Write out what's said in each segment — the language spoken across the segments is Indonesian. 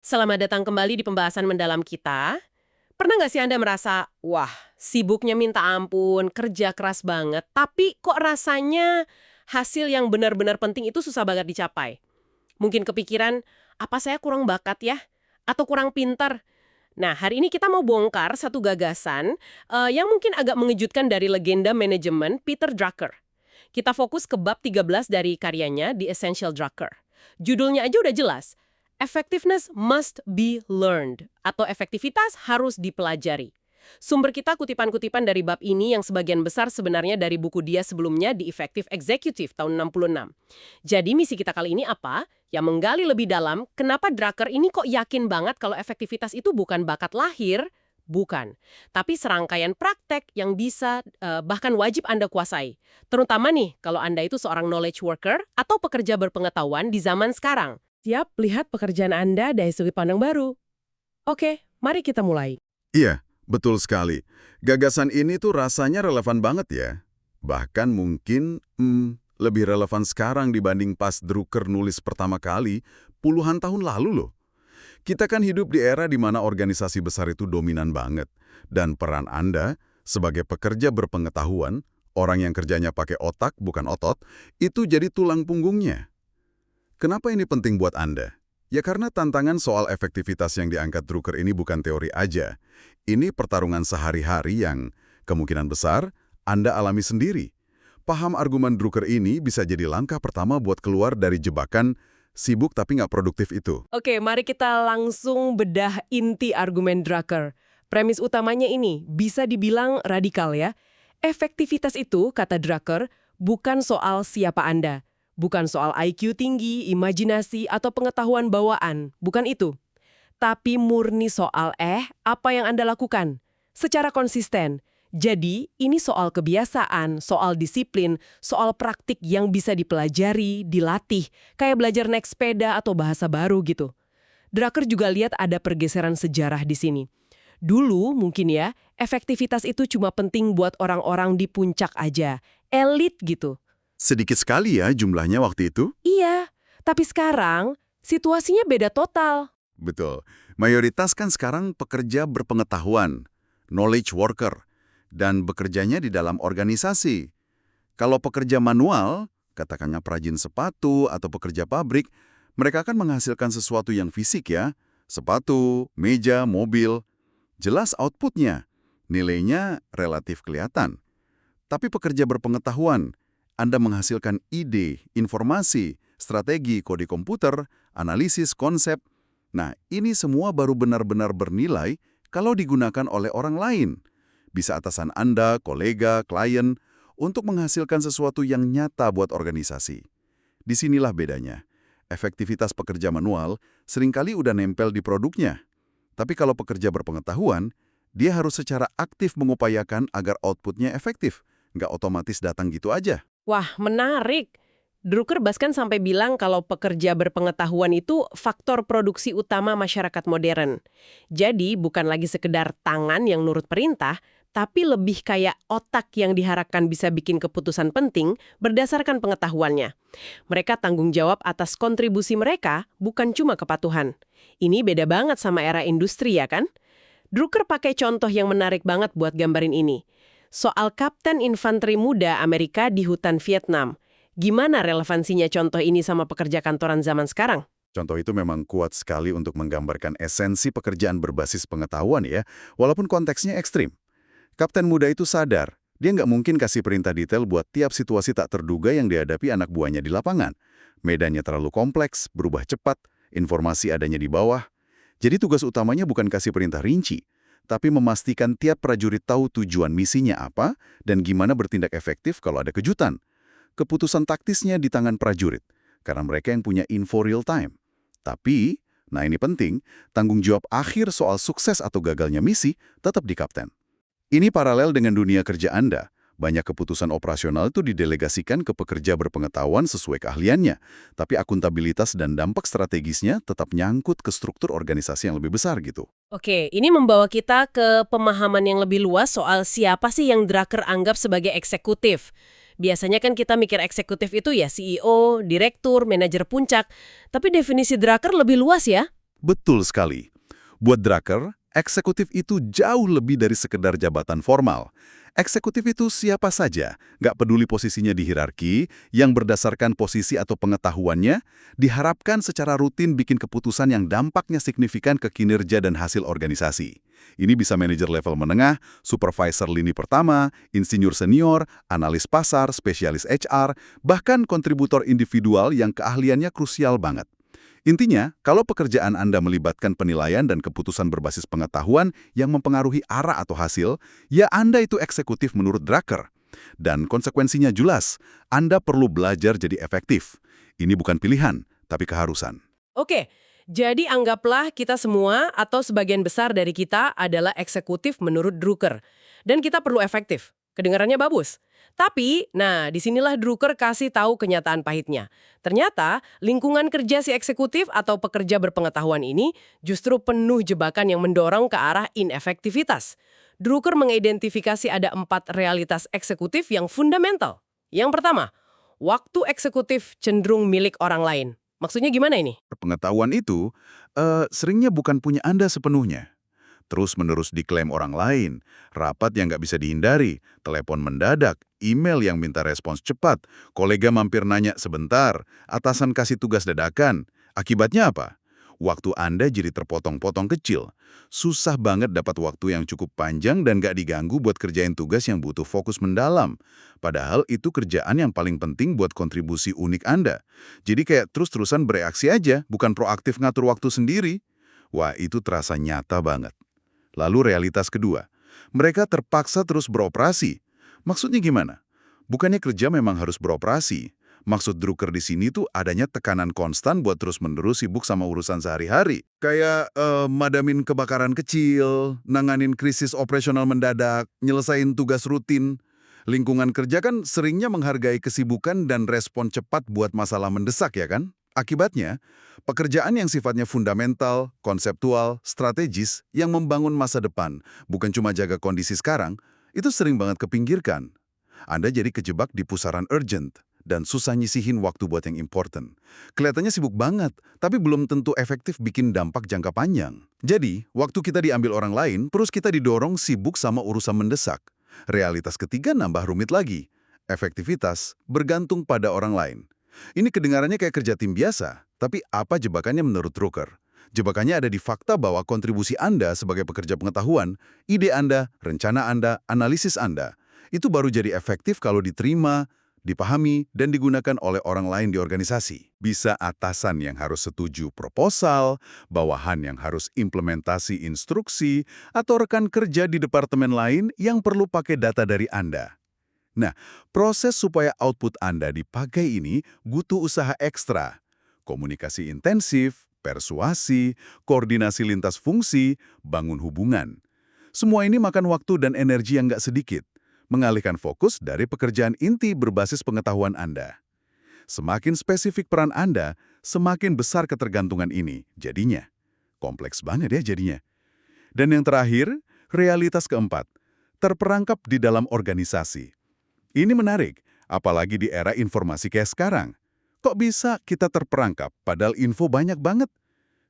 Selamat datang kembali di pembahasan mendalam kita. Pernah nggak sih Anda merasa, wah, sibuknya minta ampun, kerja keras banget, tapi kok rasanya hasil yang benar-benar penting itu susah banget dicapai? Mungkin kepikiran, apa saya kurang bakat ya? Atau kurang pintar? Nah, hari ini kita mau bongkar satu gagasan yang mungkin agak mengejutkan dari legenda manajemen Peter Drucker. Kita fokus ke bab 13 dari karyanya The Essential Drucker. Judulnya aja udah jelas, Effectiveness must be learned, atau efektivitas harus dipelajari. Sumber kita kutipan-kutipan dari bab ini yang sebagian besar sebenarnya dari buku dia sebelumnya The Effective Executive tahun 66. Jadi misi kita kali ini apa? Yang menggali lebih dalam, kenapa Drucker ini kok yakin banget kalau efektivitas itu bukan bakat lahir. Bukan, tapi serangkaian praktek yang bisa bahkan wajib Anda kuasai. Terutama nih, kalau Anda itu seorang knowledge worker atau pekerja berpengetahuan di zaman sekarang. Siap lihat pekerjaan Anda dari sudut pandang baru. Oke, mari kita mulai. Iya, betul sekali. Gagasan ini tuh rasanya relevan banget ya. Bahkan mungkin lebih relevan sekarang dibanding pas Drucker nulis pertama kali puluhan tahun lalu loh. Kita kan hidup di era di mana organisasi besar itu dominan banget. Dan peran Anda sebagai pekerja berpengetahuan, orang yang kerjanya pakai otak bukan otot, itu jadi tulang punggungnya. Kenapa ini penting buat Anda? Ya karena tantangan soal efektivitas yang diangkat Drucker ini bukan teori aja. Ini pertarungan sehari-hari yang kemungkinan besar Anda alami sendiri. Paham argumen Drucker ini bisa jadi langkah pertama buat keluar dari jebakan sibuk tapi nggak produktif itu. Oke, mari kita langsung bedah inti argumen Drucker. Premis utamanya ini bisa dibilang radikal ya. Efektivitas itu, kata Drucker, bukan soal siapa Anda. Bukan soal IQ tinggi, imajinasi, atau pengetahuan bawaan. Bukan itu. Tapi murni soal apa yang Anda lakukan. Secara konsisten. Jadi, ini soal kebiasaan, soal disiplin, soal praktik yang bisa dipelajari, dilatih, kayak belajar naik sepeda atau bahasa baru gitu. Drucker juga lihat ada pergeseran sejarah di sini. Dulu mungkin ya, efektivitas itu cuma penting buat orang-orang di puncak aja, elit gitu. Sedikit sekali ya jumlahnya waktu itu. Iya, tapi sekarang situasinya beda total. Betul. Mayoritas kan sekarang pekerja berpengetahuan, knowledge worker, dan bekerjanya di dalam organisasi. Kalau pekerja manual, katakannya perajin sepatu atau pekerja pabrik, mereka akan menghasilkan sesuatu yang fisik ya. Sepatu, meja, mobil. Jelas outputnya. Nilainya relatif kelihatan. Tapi pekerja berpengetahuan, Anda menghasilkan ide, informasi, strategi, kode komputer, analisis, konsep. Nah, ini semua baru benar-benar bernilai kalau digunakan oleh orang lain. Bisa atasan Anda, kolega, klien, untuk menghasilkan sesuatu yang nyata buat organisasi. Disinilah bedanya. Efektivitas pekerja manual seringkali udah nempel di produknya. Tapi kalau pekerja berpengetahuan, dia harus secara aktif mengupayakan agar outputnya efektif. Nggak otomatis datang gitu aja. Wah, menarik. Drucker bahkan sampai bilang kalau pekerja berpengetahuan itu faktor produksi utama masyarakat modern. Jadi bukan lagi sekedar tangan yang nurut perintah, tapi lebih kayak otak yang diharapkan bisa bikin keputusan penting berdasarkan pengetahuannya. Mereka tanggung jawab atas kontribusi mereka, bukan cuma kepatuhan. Ini beda banget sama era industri ya kan? Drucker pakai contoh yang menarik banget buat gambarin ini. Soal kapten infanteri muda Amerika di hutan Vietnam. Gimana relevansinya contoh ini sama pekerja kantoran zaman sekarang? Contoh itu memang kuat sekali untuk menggambarkan esensi pekerjaan berbasis pengetahuan ya, walaupun konteksnya ekstrim. Kapten muda itu sadar, dia nggak mungkin kasih perintah detail buat tiap situasi tak terduga yang dihadapi anak buahnya di lapangan. Medannya terlalu kompleks, berubah cepat, informasi adanya di bawah. Jadi tugas utamanya bukan kasih perintah rinci, tapi memastikan tiap prajurit tahu tujuan misinya apa dan gimana bertindak efektif kalau ada kejutan. Keputusan taktisnya di tangan prajurit, karena mereka yang punya info real time. Tapi, nah ini penting, tanggung jawab akhir soal sukses atau gagalnya misi tetap di kapten. Ini paralel dengan dunia kerja Anda. Banyak keputusan operasional itu didelegasikan ke pekerja berpengetahuan sesuai keahliannya, tapi akuntabilitas dan dampak strategisnya tetap nyangkut ke struktur organisasi yang lebih besar gitu. Oke, ini membawa kita ke pemahaman yang lebih luas soal siapa sih yang Drucker anggap sebagai eksekutif. Biasanya kan kita mikir eksekutif itu ya CEO, direktur, manajer puncak. Tapi definisi Drucker lebih luas ya. Betul sekali. Buat Drucker, eksekutif itu jauh lebih dari sekedar jabatan formal. Eksekutif itu siapa saja, nggak peduli posisinya di hierarki, yang berdasarkan posisi atau pengetahuannya, diharapkan secara rutin bikin keputusan yang dampaknya signifikan ke kinerja dan hasil organisasi. Ini bisa manajer level menengah, supervisor lini pertama, insinyur senior, analis pasar, spesialis HR, bahkan kontributor individual yang keahliannya krusial banget. Intinya, kalau pekerjaan Anda melibatkan penilaian dan keputusan berbasis pengetahuan yang mempengaruhi arah atau hasil, ya Anda itu eksekutif menurut Drucker. Dan konsekuensinya jelas, Anda perlu belajar jadi efektif. Ini bukan pilihan, tapi keharusan. Oke, jadi anggaplah kita semua atau sebagian besar dari kita adalah eksekutif menurut Drucker. Dan kita perlu efektif. Kedengarannya bagus. Tapi, nah disinilah Drucker kasih tahu kenyataan pahitnya. Ternyata, lingkungan kerja si eksekutif atau pekerja berpengetahuan ini justru penuh jebakan yang mendorong ke arah inefektivitas. Drucker mengidentifikasi ada 4 realitas eksekutif yang fundamental. Yang pertama, waktu eksekutif cenderung milik orang lain. Maksudnya gimana ini? Pengetahuan itu seringnya bukan punya Anda sepenuhnya. Terus-menerus diklaim orang lain, rapat yang nggak bisa dihindari, telepon mendadak, email yang minta respons cepat, kolega mampir nanya sebentar, atasan kasih tugas dadakan. Akibatnya apa? Waktu Anda jadi terpotong-potong kecil. Susah banget dapat waktu yang cukup panjang dan nggak diganggu buat kerjain tugas yang butuh fokus mendalam. Padahal itu kerjaan yang paling penting buat kontribusi unik Anda. Jadi kayak terus-terusan bereaksi aja, bukan proaktif ngatur waktu sendiri. Wah, itu terasa nyata banget. Lalu realitas kedua, mereka terpaksa terus beroperasi. Maksudnya gimana? Bukannya kerja memang harus beroperasi. Maksud Drucker di sini tuh adanya tekanan konstan buat terus-menerus sibuk sama urusan sehari-hari. Kayak madamin kebakaran kecil, nanganin krisis operasional mendadak, nyelesain tugas rutin. Lingkungan kerja kan seringnya menghargai kesibukan dan respon cepat buat masalah mendesak ya kan? Akibatnya, pekerjaan yang sifatnya fundamental, konseptual, strategis, yang membangun masa depan, bukan cuma jaga kondisi sekarang, itu sering banget kepinggirkan. Anda jadi kejebak di pusaran urgent, dan susah nyisihin waktu buat yang important. Kelihatannya sibuk banget, tapi belum tentu efektif bikin dampak jangka panjang. Jadi, waktu kita diambil orang lain, terus kita didorong sibuk sama urusan mendesak. Realitas ketiga nambah rumit lagi. Efektivitas bergantung pada orang lain. Ini kedengarannya kayak kerja tim biasa, tapi apa jebakannya menurut Drucker? Jebakannya ada di fakta bahwa kontribusi Anda sebagai pekerja pengetahuan, ide Anda, rencana Anda, analisis Anda, itu baru jadi efektif kalau diterima, dipahami, dan digunakan oleh orang lain di organisasi. Bisa atasan yang harus setuju proposal, bawahan yang harus implementasi instruksi, atau rekan kerja di departemen lain yang perlu pakai data dari Anda. Nah, proses supaya output Anda dipakai ini butuh usaha ekstra. Komunikasi intensif, persuasi, koordinasi lintas fungsi, bangun hubungan. Semua ini makan waktu dan energi yang nggak sedikit, mengalihkan fokus dari pekerjaan inti berbasis pengetahuan Anda. Semakin spesifik peran Anda, semakin besar ketergantungan ini. Jadinya, kompleks banget ya jadinya. Dan yang terakhir, realitas keempat, terperangkap di dalam organisasi. Ini menarik, apalagi di era informasi kayak sekarang. Kok bisa kita terperangkap padahal info banyak banget?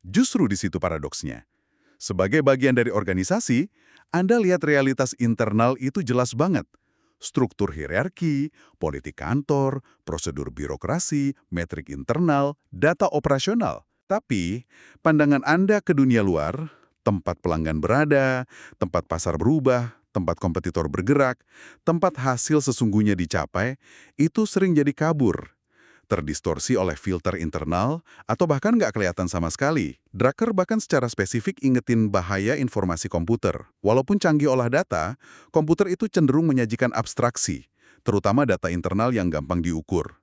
Justru di situ paradoksnya. Sebagai bagian dari organisasi, Anda lihat realitas internal itu jelas banget. Struktur hierarki, politik kantor, prosedur birokrasi, metrik internal, data operasional. Tapi, pandangan Anda ke dunia luar, tempat pelanggan berada, tempat pasar berubah, tempat kompetitor bergerak, tempat hasil sesungguhnya dicapai, itu sering jadi kabur. Terdistorsi oleh filter internal, atau bahkan nggak kelihatan sama sekali. Drucker bahkan secara spesifik ingetin bahaya informasi komputer. Walaupun canggih olah data, komputer itu cenderung menyajikan abstraksi, terutama data internal yang gampang diukur.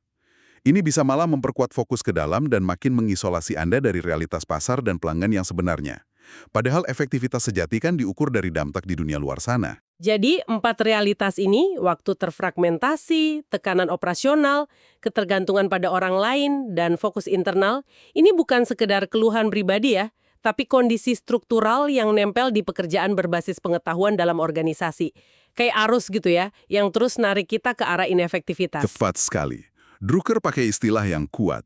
Ini bisa malah memperkuat fokus ke dalam dan makin mengisolasi Anda dari realitas pasar dan pelanggan yang sebenarnya. Padahal efektivitas sejati kan diukur dari dampak di dunia luar sana. Jadi 4 realitas ini, waktu terfragmentasi, tekanan operasional, ketergantungan pada orang lain, dan fokus internal, ini bukan sekedar keluhan pribadi ya, tapi kondisi struktural yang nempel di pekerjaan berbasis pengetahuan dalam organisasi. Kayak arus gitu ya, yang terus narik kita ke arah inefektivitas. Tepat sekali. Drucker pakai istilah yang kuat.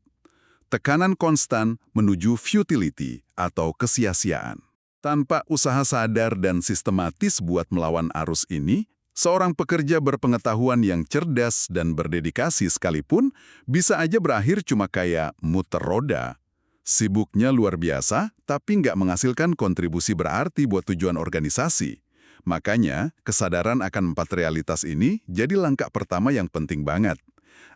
Tekanan konstan menuju futility atau kesia-siaan. Tanpa usaha sadar dan sistematis buat melawan arus ini, seorang pekerja berpengetahuan yang cerdas dan berdedikasi sekalipun bisa aja berakhir cuma kayak muter roda. Sibuknya luar biasa, tapi nggak menghasilkan kontribusi berarti buat tujuan organisasi. Makanya, kesadaran akan 4 realitas ini jadi langkah pertama yang penting banget.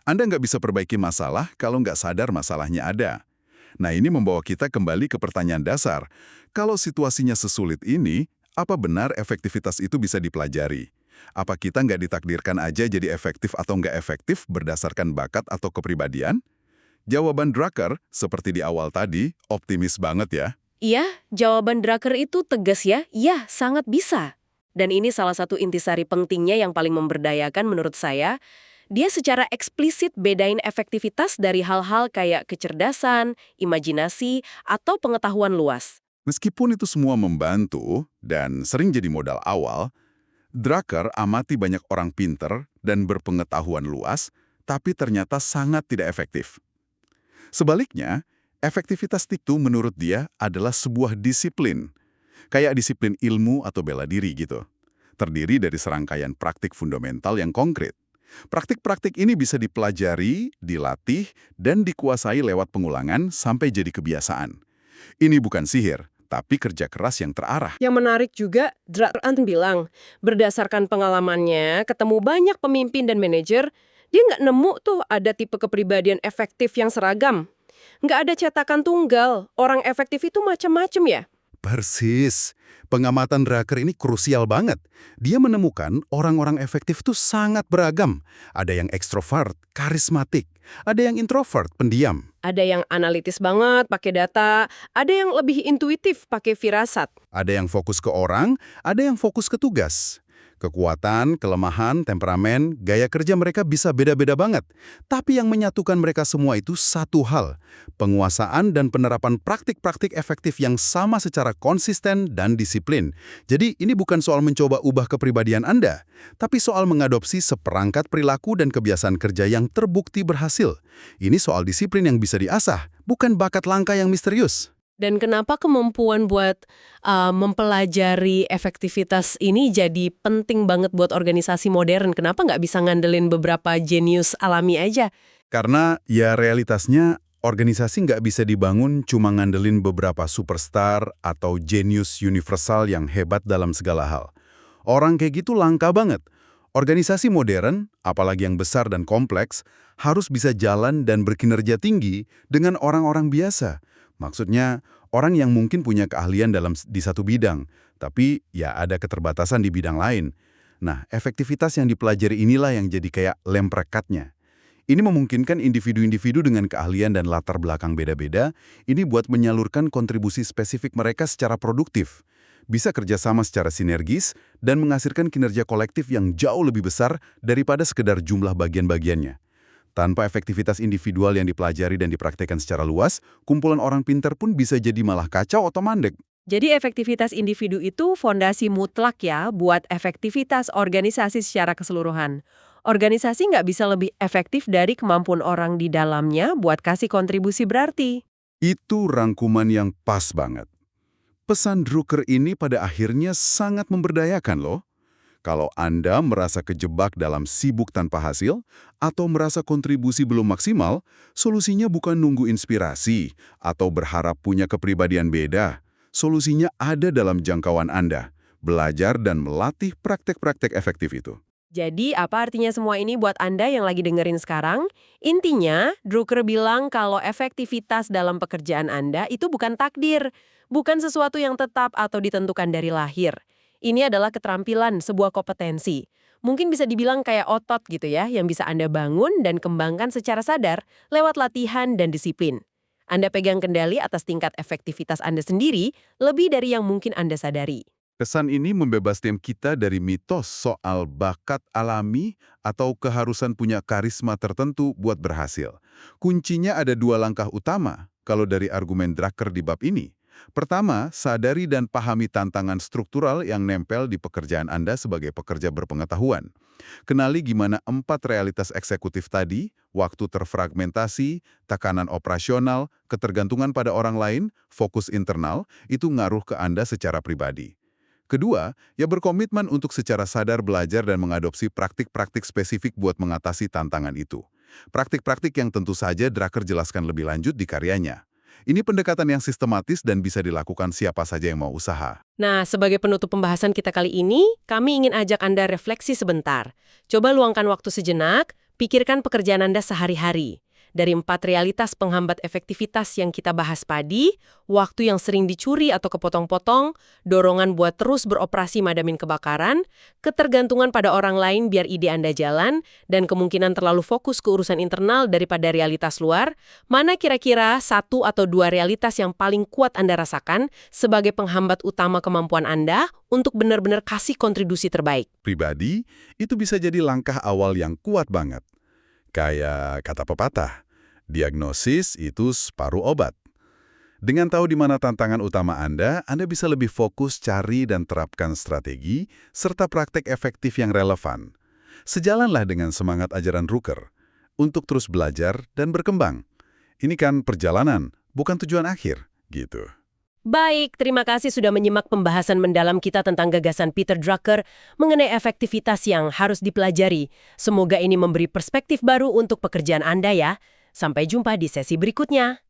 Anda nggak bisa perbaiki masalah kalau nggak sadar masalahnya ada. Nah, ini membawa kita kembali ke pertanyaan dasar. Kalau situasinya sesulit ini, apa benar efektivitas itu bisa dipelajari? Apa kita nggak ditakdirkan aja jadi efektif atau nggak efektif berdasarkan bakat atau kepribadian? Jawaban Drucker, seperti di awal tadi, optimis banget ya. Iya, jawaban Drucker itu tegas ya. Iya, sangat bisa. Dan ini salah satu intisari pentingnya yang paling memberdayakan menurut saya. Dia secara eksplisit bedain efektivitas dari hal-hal kayak kecerdasan, imajinasi, atau pengetahuan luas. Meskipun itu semua membantu dan sering jadi modal awal, Drucker amati banyak orang pinter dan berpengetahuan luas, tapi ternyata sangat tidak efektif. Sebaliknya, efektivitas itu menurut dia adalah sebuah disiplin, kayak disiplin ilmu atau bela diri gitu. Terdiri dari serangkaian praktik fundamental yang konkret. Praktik-praktik ini bisa dipelajari, dilatih, dan dikuasai lewat pengulangan sampai jadi kebiasaan. Ini bukan sihir, tapi kerja keras yang terarah. Yang menarik juga, Drucker bilang, berdasarkan pengalamannya, ketemu banyak pemimpin dan manajer, dia nggak nemu tuh ada tipe kepribadian efektif yang seragam. Nggak ada cetakan tunggal, orang efektif itu macam-macam ya. Persis. Pengamatan Drucker ini krusial banget. Dia menemukan orang-orang efektif itu sangat beragam. Ada yang ekstrovert, karismatik. Ada yang introvert, pendiam. Ada yang analitis banget, pakai data. Ada yang lebih intuitif, pakai firasat. Ada yang fokus ke orang, ada yang fokus ke tugas. Kekuatan, kelemahan, temperamen, gaya kerja mereka bisa beda-beda banget. Tapi yang menyatukan mereka semua itu satu hal, penguasaan dan penerapan praktik-praktik efektif yang sama secara konsisten dan disiplin. Jadi ini bukan soal mencoba ubah kepribadian Anda, tapi soal mengadopsi seperangkat perilaku dan kebiasaan kerja yang terbukti berhasil. Ini soal disiplin yang bisa diasah, bukan bakat langka yang misterius. Dan kenapa kemampuan buat mempelajari efektivitas ini jadi penting banget buat organisasi modern? Kenapa nggak bisa ngandelin beberapa jenius alami aja? Karena ya realitasnya organisasi nggak bisa dibangun cuma ngandelin beberapa superstar atau jenius universal yang hebat dalam segala hal. Orang kayak gitu langka banget. Organisasi modern, apalagi yang besar dan kompleks, harus bisa jalan dan berkinerja tinggi dengan orang-orang biasa. Maksudnya, orang yang mungkin punya keahlian di satu bidang, tapi ya ada keterbatasan di bidang lain. Nah, efektivitas yang dipelajari inilah yang jadi kayak lem perekatnya. Ini memungkinkan individu-individu dengan keahlian dan latar belakang beda-beda, ini buat menyalurkan kontribusi spesifik mereka secara produktif. Bisa kerjasama secara sinergis dan menghasilkan kinerja kolektif yang jauh lebih besar daripada sekedar jumlah bagian-bagiannya. Tanpa efektivitas individual yang dipelajari dan dipraktikkan secara luas, kumpulan orang pintar pun bisa jadi malah kacau atau mandek. Jadi efektivitas individu itu fondasi mutlak ya buat efektivitas organisasi secara keseluruhan. Organisasi nggak bisa lebih efektif dari kemampuan orang di dalamnya buat kasih kontribusi berarti. Itu rangkuman yang pas banget. Pesan Drucker ini pada akhirnya sangat memberdayakan loh. Kalau Anda merasa kejebak dalam sibuk tanpa hasil, atau merasa kontribusi belum maksimal, solusinya bukan nunggu inspirasi atau berharap punya kepribadian beda. Solusinya ada dalam jangkauan Anda, belajar dan melatih praktek-praktek efektif itu. Jadi apa artinya semua ini buat Anda yang lagi dengerin sekarang? Intinya, Drucker bilang kalau efektivitas dalam pekerjaan Anda itu bukan takdir, bukan sesuatu yang tetap atau ditentukan dari lahir. Ini adalah keterampilan, sebuah kompetensi. Mungkin bisa dibilang kayak otot gitu ya, yang bisa Anda bangun dan kembangkan secara sadar lewat latihan dan disiplin. Anda pegang kendali atas tingkat efektivitas Anda sendiri lebih dari yang mungkin Anda sadari. Kesan ini membebaskan kita dari mitos soal bakat alami atau keharusan punya karisma tertentu buat berhasil. Kuncinya ada 2 langkah utama kalau dari argumen Drucker di bab ini. Pertama, sadari dan pahami tantangan struktural yang nempel di pekerjaan Anda sebagai pekerja berpengetahuan. Kenali gimana 4 realitas eksekutif tadi, waktu terfragmentasi, tekanan operasional, ketergantungan pada orang lain, fokus internal, itu ngaruh ke Anda secara pribadi. Kedua, ya berkomitmen untuk secara sadar belajar dan mengadopsi praktik-praktik spesifik buat mengatasi tantangan itu. Praktik-praktik yang tentu saja Drucker jelaskan lebih lanjut di karyanya. Ini pendekatan yang sistematis dan bisa dilakukan siapa saja yang mau usaha. Nah, sebagai penutup pembahasan kita kali ini, kami ingin ajak Anda refleksi sebentar. Coba luangkan waktu sejenak, pikirkan pekerjaan Anda sehari-hari. Dari 4 realitas penghambat efektivitas yang kita bahas tadi, waktu yang sering dicuri atau kepotong-potong, dorongan buat terus beroperasi madamin kebakaran, ketergantungan pada orang lain biar ide Anda jalan, dan kemungkinan terlalu fokus ke urusan internal daripada realitas luar, mana kira-kira 1 atau 2 realitas yang paling kuat Anda rasakan sebagai penghambat utama kemampuan Anda untuk benar-benar kasih kontribusi terbaik? Pribadi, itu bisa jadi langkah awal yang kuat banget. Kayak kata pepatah, diagnosis itu separuh obat. Dengan tahu di mana tantangan utama Anda bisa lebih fokus cari dan terapkan strategi serta praktek efektif yang relevan. Sejalanlah dengan semangat ajaran Drucker untuk terus belajar dan berkembang. Ini kan perjalanan, bukan tujuan akhir, gitu. Baik, terima kasih sudah menyimak pembahasan mendalam kita tentang gagasan Peter Drucker mengenai efektivitas yang harus dipelajari. Semoga ini memberi perspektif baru untuk pekerjaan Anda ya. Sampai jumpa di sesi berikutnya.